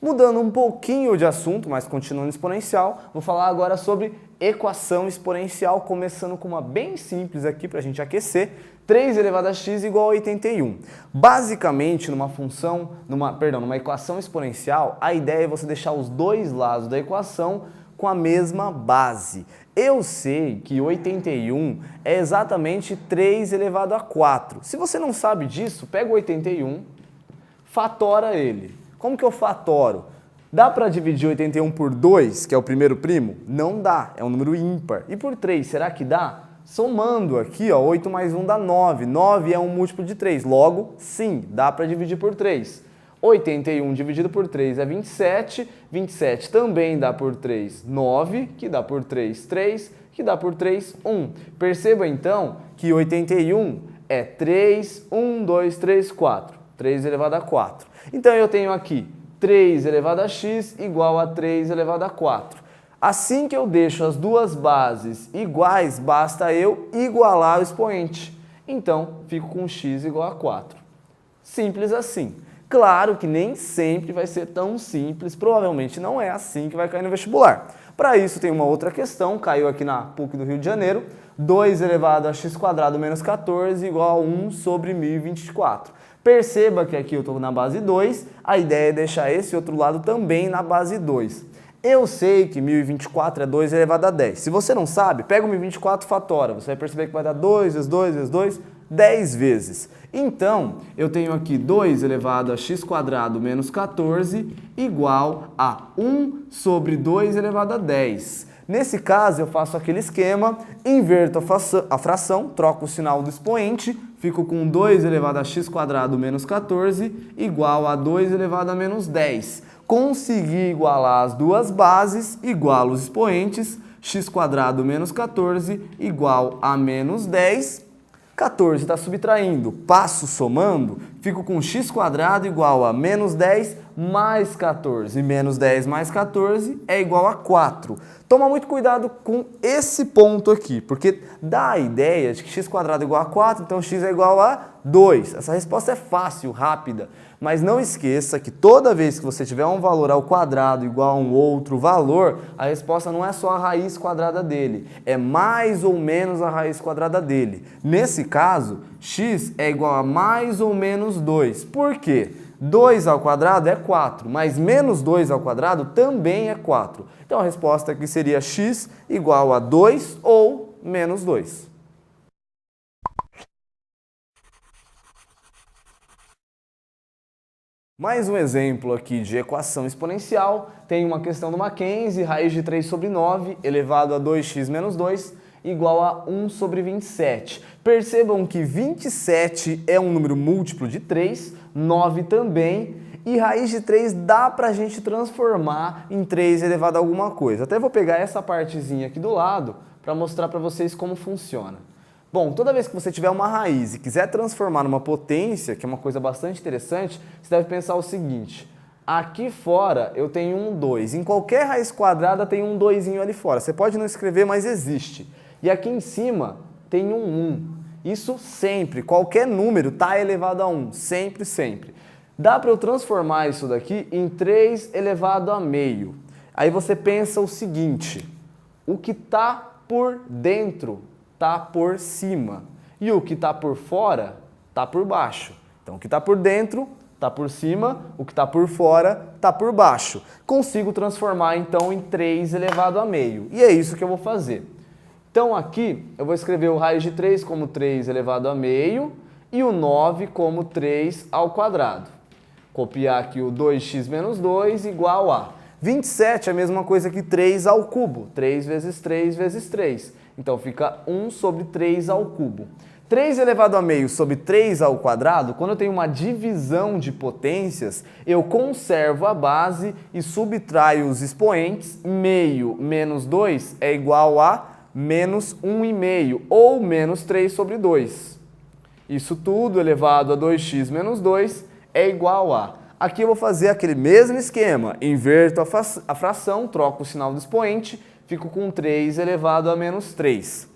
Mudando um pouquinho de assunto, mas continuando exponencial, vou falar agora sobre equação exponencial, começando com uma bem simples aqui para a gente aquecer. 3 elevado a x igual a 81. Basicamente, numa equação exponencial, a ideia é você deixar os dois lados da equação com a mesma base. Eu sei que 81 é exatamente 3 elevado a 4. Se você não sabe disso, pega o 81, fatora ele. Como que eu fatoro? Dá para dividir 81 por 2, que é o primeiro primo? Não dá, é um número ímpar. E por 3, será que dá? Somando aqui, ó, 8 mais 1 dá 9. 9 é um múltiplo de 3, logo, sim, dá para dividir por 3. 81 dividido por 3 é 27, 27 também dá por 3, 9, que dá por 3, 3, que dá por 3, 1. Perceba então que 81 é 3, 1, 2, 3, 4. 3 elevado a 4. Então eu tenho aqui 3 elevado a x igual a 3 elevado a 4. Assim que eu deixo as duas bases iguais, basta eu igualar o expoente. Então, fico com x igual a 4. Simples assim. Claro que nem sempre vai ser tão simples, provavelmente não é assim que vai cair no vestibular. Para isso tem uma outra questão, caiu aqui na PUC do Rio de Janeiro, 2 elevado a x² menos 14 igual a 1 sobre 1024. Perceba que aqui eu estou na base 2, a ideia é deixar esse outro lado também na base 2. Eu sei que 1024 é 2 elevado a 10. Se você não sabe, pega o 1024 e fatora. Você vai perceber que vai dar 2 vezes 2 vezes 2, 10 vezes. Então, eu tenho aqui 2 elevado a x² menos 14 igual a 1 sobre 2 elevado a 10. Nesse caso, eu faço aquele esquema, inverto a fração, troco o sinal do expoente, fico com 2 elevado a x² menos 14 igual a 2 elevado a menos 10. Consegui igualar as duas bases, igualo os expoentes, x² menos 14 igual a menos 10. 14 está subtraindo, passo somando, fico com x² igual a menos 10 mais 14. Menos 10 mais 14 é igual a 4. Toma muito cuidado com esse ponto aqui, porque dá a ideia de que x² é igual a 4, então x é igual a 2. Essa resposta é fácil, rápida, mas não esqueça que toda vez que você tiver um valor ao quadrado igual a um outro valor, a resposta não é só a raiz quadrada dele, é mais ou menos a raiz quadrada dele. Nesse caso, x é igual a mais ou menos 2. Por quê? 2 ao quadrado é 4, mas menos 2 ao quadrado também é 4. Então a resposta aqui seria x igual a 2 ou menos 2. Mais um exemplo aqui de equação exponencial. Tem uma questão do Mackenzie, raiz de 3 sobre 9 elevado a 2x menos 2 igual a 1 sobre 27. Percebam que 27 é um número múltiplo de 3, 9 também, e raiz de 3 dá pra gente transformar em 3 elevado a alguma coisa. Até vou pegar essa partezinha aqui do lado para mostrar para vocês como funciona. Bom, toda vez que você tiver uma raiz e quiser transformar numa potência, que é uma coisa bastante interessante, você deve pensar o seguinte: aqui fora eu tenho um 2, em qualquer raiz quadrada tem um 2zinho ali fora. Você pode não escrever, mas existe. E aqui em cima tem um 1. Isso sempre, qualquer número está elevado a 1, sempre, sempre. Dá para eu transformar isso daqui em 3 elevado a meio. Aí você pensa o seguinte: o que está por dentro está por cima e o que está por fora está por baixo. Então o que está por dentro está por cima, o que está por fora está por baixo. Consigo transformar então em 3 elevado a meio. E é isso que eu vou fazer. Então aqui eu vou escrever o raiz de 3 como 3 elevado a meio e o 9 como 3 ao quadrado. Copiar aqui o 2x menos 2 igual a 27 é a mesma coisa que 3 ao cubo. 3 vezes 3 vezes 3. Então fica 1 sobre 3 ao cubo. 3 elevado a meio sobre 3 ao quadrado, quando eu tenho uma divisão de potências, eu conservo a base e subtraio os expoentes. Meio menos 2 é igual a menos 1,5 ou menos 3 sobre 2. Isso tudo elevado a 2x menos 2 é igual a... Aqui eu vou fazer aquele mesmo esquema. Inverto a fração, troco o sinal do expoente, fico com 3 elevado a menos 3.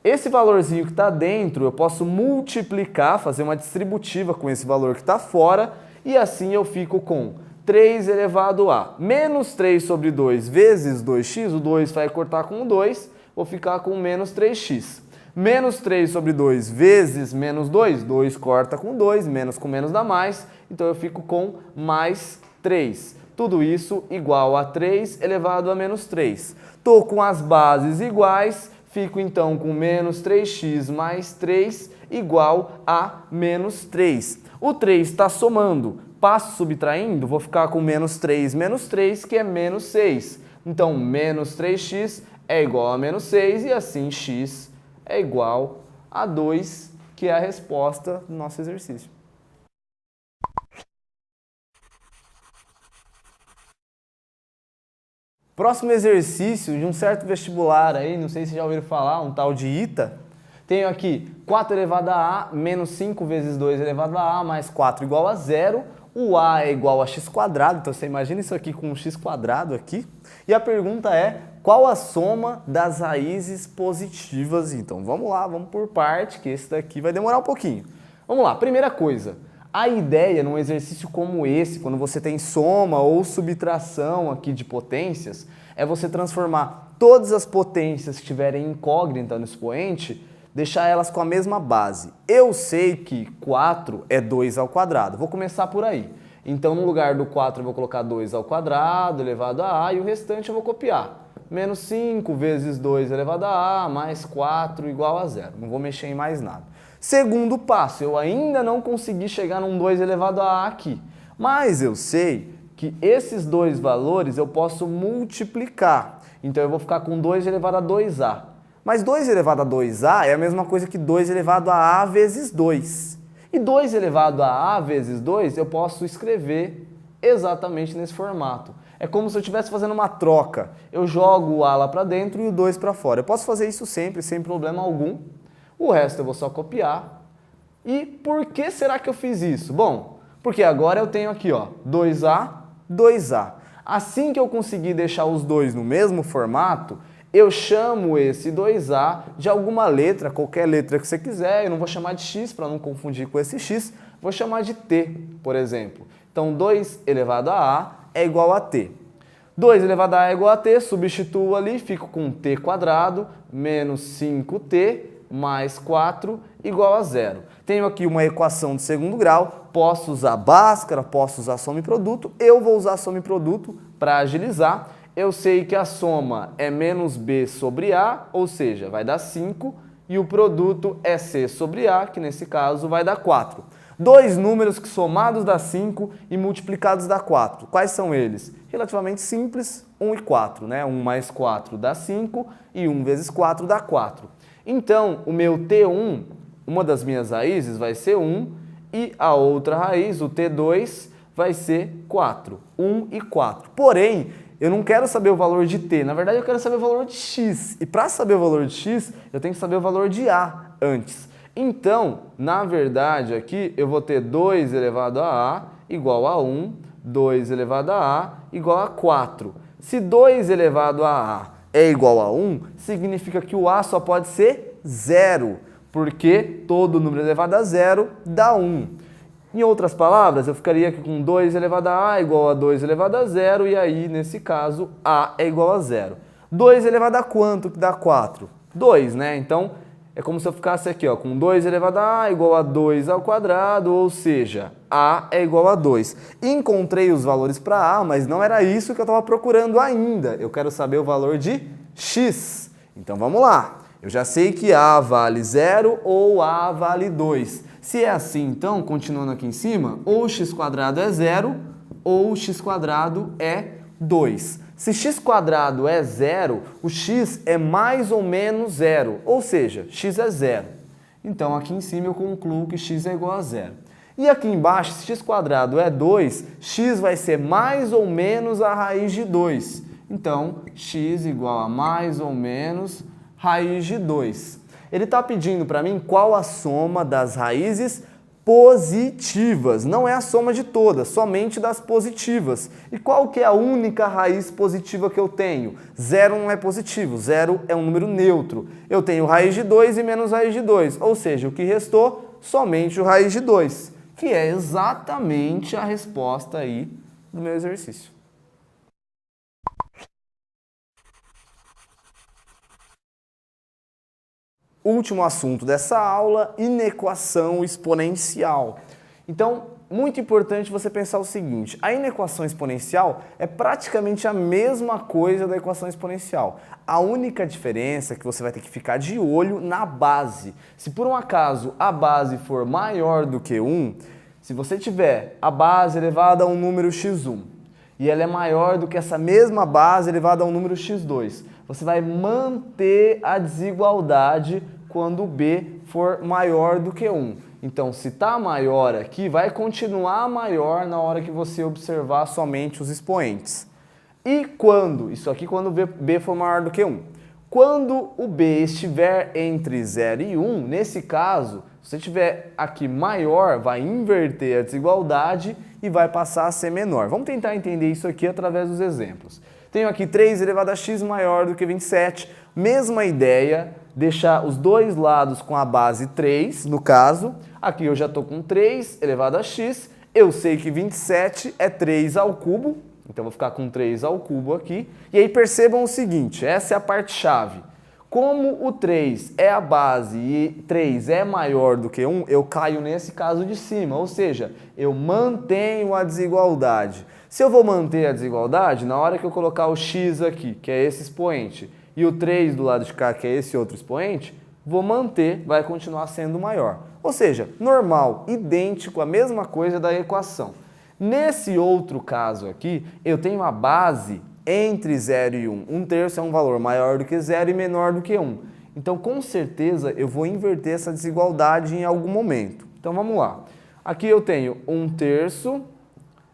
Esse valorzinho que está dentro eu posso multiplicar, fazer uma distributiva com esse valor que está fora, e assim eu fico com 3 elevado a menos 3 sobre 2 vezes 2x, o 2 vai cortar com o 2, vou ficar com menos 3x. Menos 3 sobre 2 vezes menos 2, 2 corta com 2, menos com menos dá mais, então eu fico com mais 3. Tudo isso igual a 3 elevado a menos 3. Estou com as bases iguais, fico então com menos 3x mais 3 igual a menos 3. O 3 está somando, passo subtraindo, vou ficar com menos 3, que é menos 6. Então, menos 3x é igual a menos 6 e assim x é igual a 2, que é a resposta do nosso exercício. Próximo exercício de um certo vestibular aí, não sei se já ouviram falar, um tal de ITA. Tenho aqui 4 elevado a menos 5 vezes 2 elevado a mais 4 igual a 0. O a é igual a x quadrado, então você imagina isso aqui com um x quadrado aqui. E a pergunta é, qual a soma das raízes positivas? Então vamos lá, vamos por parte, que esse daqui vai demorar um pouquinho. Vamos lá, primeira coisa, a ideia num exercício como esse, quando você tem soma ou subtração aqui de potências, é você transformar todas as potências que estiverem incógnita no expoente, deixar elas com a mesma base. Eu sei que 4 é 2 ao quadrado. Vou começar por aí. Então, no lugar do 4, eu vou colocar 2 ao quadrado elevado a e o restante eu vou copiar. Menos 5 vezes 2 elevado a mais 4 igual a 0. Não vou mexer em mais nada. Segundo passo, eu ainda não consegui chegar num 2 elevado a aqui. Mas eu sei que esses dois valores eu posso multiplicar. Então, eu vou ficar com 2 elevado a 2a. Mas 2 elevado a 2a é a mesma coisa que 2 elevado a a vezes 2. E 2 elevado a vezes 2 eu posso escrever exatamente nesse formato. É como se eu estivesse fazendo uma troca. Eu jogo o a lá para dentro e o 2 para fora. Eu posso fazer isso sempre, sem problema algum. O resto eu vou só copiar. E por que será que eu fiz isso? Bom, porque agora eu tenho aqui, ó, 2a, 2a. Assim que eu conseguir deixar os dois no mesmo formato, eu chamo esse 2a de alguma letra, qualquer letra que você quiser. Eu não vou chamar de x para não confundir com esse x. Vou chamar de t, por exemplo. Então, 2 elevado a a é igual a t. 2 elevado a é igual a t, substituo ali, fico com t quadrado menos 5t mais 4 igual a 0. Tenho aqui uma equação de segundo grau, posso usar Bhaskara, posso usar soma e produto. Eu vou usar soma e produto para agilizar. Eu sei que a soma é menos b sobre a, ou seja, vai dar 5, e o produto é c sobre a, que nesse caso vai dar 4. Dois números que somados dá 5 e multiplicados dá 4. Quais são eles? Relativamente simples, 1 e 4, né? 1 mais 4 dá 5 e 1 vezes 4 dá 4. Então, o meu T1, uma das minhas raízes vai ser 1 e a outra raiz, o T2, vai ser 4. 1 e 4. Porém, eu não quero saber o valor de t, na verdade eu quero saber o valor de x. E para saber o valor de x, eu tenho que saber o valor de a antes. Então, na verdade aqui eu vou ter 2 elevado a igual a 1, 2 elevado a igual a 4. Se 2 elevado a é igual a 1, significa que o a só pode ser 0, porque todo número elevado a 0 dá 1. Em outras palavras, eu ficaria aqui com 2 elevado a igual a 2 elevado a 0, e aí, nesse caso, a é igual a 0. 2 elevado a quanto que dá 4? 2, né? Então, é como se eu ficasse aqui, ó, com 2 elevado a igual a 2 ao quadrado, ou seja, a é igual a 2. Encontrei os valores para a, mas não era isso que eu estava procurando ainda. Eu quero saber o valor de x. Então, vamos lá. Eu já sei que a vale 0 ou a vale 2. Se é assim, então, continuando aqui em cima, ou x quadrado é 0 ou x quadrado é 2. Se x quadrado é 0, o x é mais ou menos 0, ou seja, x é 0. Então, aqui em cima eu concluo que x é igual a 0. E aqui embaixo, se x quadrado é 2, x vai ser mais ou menos a raiz de 2. Então, x igual a mais ou menos raiz de 2. Ele está pedindo para mim qual a soma das raízes positivas. Não é a soma de todas, somente das positivas. E qual que é a única raiz positiva que eu tenho? 0 não é positivo, 0 é um número neutro. Eu tenho raiz de 2 e menos raiz de 2, ou seja, o que restou? Somente o raiz de 2, que é exatamente a resposta aí do meu exercício. Último assunto dessa aula, inequação exponencial. Então, muito importante você pensar o seguinte, a inequação exponencial é praticamente a mesma coisa da equação exponencial. A única diferença é que você vai ter que ficar de olho na base. Se por um acaso a base for maior do que 1, se você tiver a base elevada a um número x1 e ela é maior do que essa mesma base elevada a um número x2, você vai manter a desigualdade quando o b for maior do que 1. Então, se está maior aqui, vai continuar maior na hora que você observar somente os expoentes. E quando? Isso aqui quando b for maior do que 1. Quando o b estiver entre 0 e 1, nesse caso, se você tiver aqui maior, vai inverter a desigualdade e vai passar a ser menor. Vamos tentar entender isso aqui através dos exemplos. Tenho aqui 3 elevado a x maior do que 27, mesma ideia, deixar os dois lados com a base 3, no caso. Aqui eu já estou com 3 elevado a x, eu sei que 27 é 3 ao cubo, então vou ficar com 3 ao cubo aqui. E aí percebam o seguinte, essa é a parte chave. Como o 3 é a base e 3 é maior do que 1, eu caio nesse caso de cima, ou seja, eu mantenho a desigualdade. Se eu vou manter a desigualdade, na hora que eu colocar o x aqui, que é esse expoente, e o 3 do lado de cá, que é esse outro expoente, vou manter, vai continuar sendo maior. Ou seja, normal, idêntico, a mesma coisa da equação. Nesse outro caso aqui, eu tenho a base entre 0 e 1. 1/3 é um valor maior do que 0 e menor do que 1. Então, com certeza, eu vou inverter essa desigualdade em algum momento. Então, vamos lá. Aqui eu tenho 1/3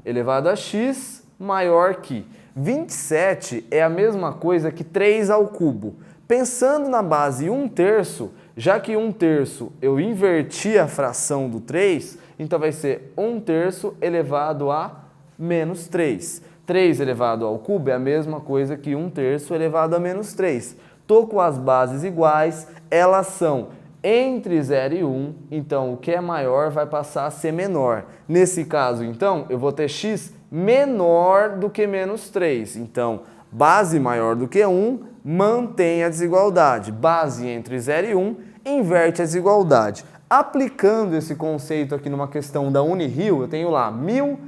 elevado a x maior que 27 é a mesma coisa que 3 ao cubo. Pensando na base 1/3, já que 1/3 eu inverti a fração do 3, então vai ser 1/3 elevado a menos 3. 3 elevado ao cubo é a mesma coisa que 1/3 elevado a menos 3. Estou com as bases iguais, elas são entre 0 e 1, então o que é maior vai passar a ser menor. Nesse caso, então, eu vou ter x menor do que menos 3. Então, base maior do que 1, mantém a desigualdade. Base entre 0 e 1, inverte a desigualdade. Aplicando esse conceito aqui numa questão da Unirio, eu tenho lá meio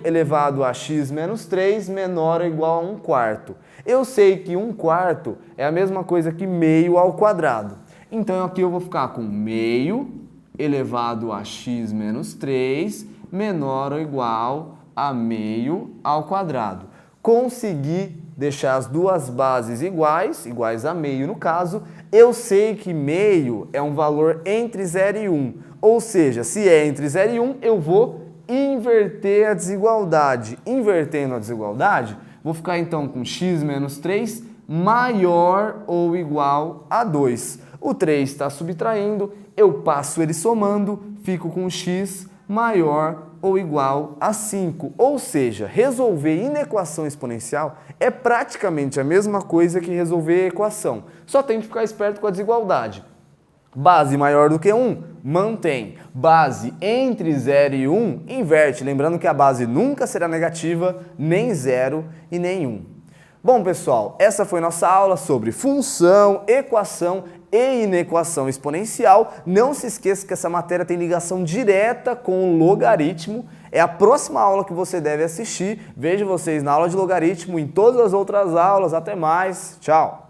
elevado a x menos 3 menor ou igual a 1/4. Eu sei que 1/4 é a mesma coisa que meio ao quadrado. Então aqui eu vou ficar com meio elevado a x menos 3 menor ou igual a meio ao quadrado. Consegui deixar as duas bases iguais a meio no caso, eu sei que meio é um valor entre 0 e 1. Ou seja, se é entre 0 e 1, eu vou inverter a desigualdade. Invertendo a desigualdade, vou ficar então com x menos 3 maior ou igual a 2. O 3 está subtraindo, eu passo ele somando, fico com x maior ou igual a 5. Ou seja, resolver inequação exponencial é praticamente a mesma coisa que resolver equação. Só tem que ficar esperto com a desigualdade. Base maior do que 1, mantém. Base entre 0 e 1, inverte. Lembrando que a base nunca será negativa, nem 0 e nem 1. Bom, pessoal, essa foi nossa aula sobre função, equação e inequação exponencial. Não se esqueça que essa matéria tem ligação direta com o logaritmo. É a próxima aula que você deve assistir. Vejo vocês na aula de logaritmo, em todas as outras aulas. Até mais. Tchau!